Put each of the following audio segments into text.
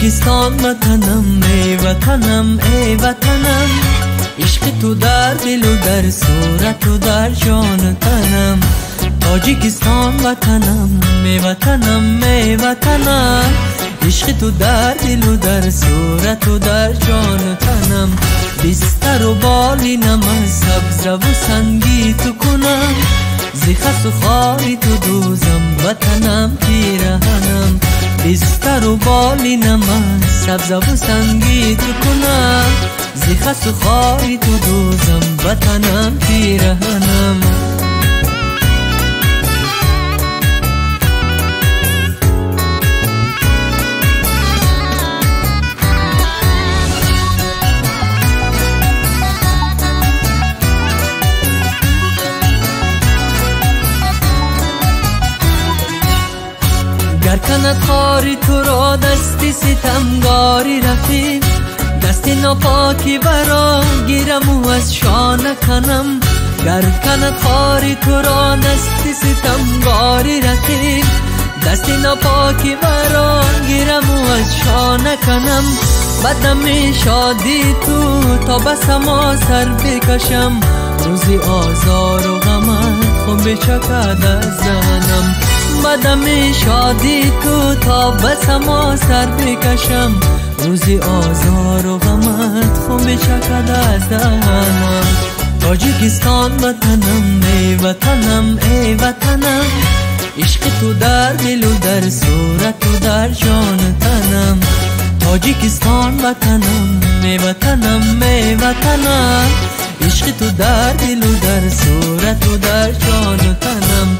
تاجیکستان وطنم ای وطنم ای وطنم، عشق تو در دل و در صورت و در جان تنم. تاجیکستان وطنم ای وطنم ای وطنم، عشق تو در دل و در صورت و در جان تنم. بستر و بالینم از سبزه و سنگی تو کنم، زی خس و خاری تو دوزم وطنم پیرهنم. بستر و بالینم از سبزه و سنگی تو کنم، زی خس و خاری تو دوزم وطنم پیرهنم. گر کند خاری تو را دستی ستمگاری رفیق، دستی ناپاکی برا گیرم و از شانه کنم. گر کند خاری تو را دستی ستمگاری رفیق، دستی ناپاکی برا گیرم و از شانه کنم. بدم شادی تو تا بس ما سر بکشم، روزی آزار و غمت خون بچکد از ذهنم. بدم شادی تو تا بس ما سر بکشم، روزی آزار و غمت خون بچکد از ذهنم. تاجیکستان وطنم ای وطنم ای وطنم، عشق تو در دل و در صورت و در جان تنم. تاجیکستان وطنم ای وطنم ای وطنم، عشق تو در دل و در صورت و در جان تنم.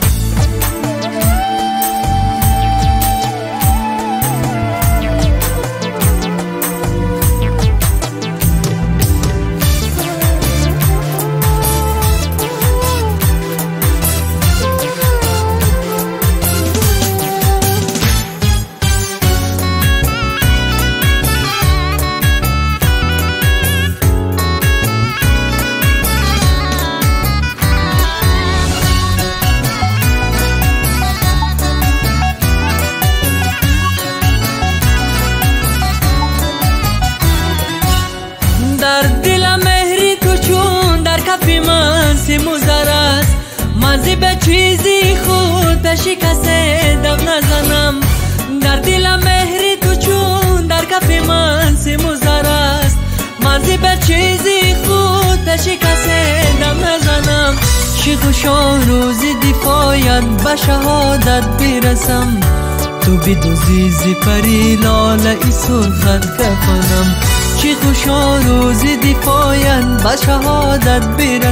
در دل مهری تو چون در کف من سیموزر است، من زی به چیزی خود به شکست دم نزنم. در دل مهری تو چون در کف من سیموزر است، من زی به چیزی خود به شکست دم نزنم. چه خوشا روزی دفاعیت به شهادت برسم، تو بدوزی زی پری لاله ای سرخت کفنم. چه خوشا روزی دفاعیت به شهادت برسم.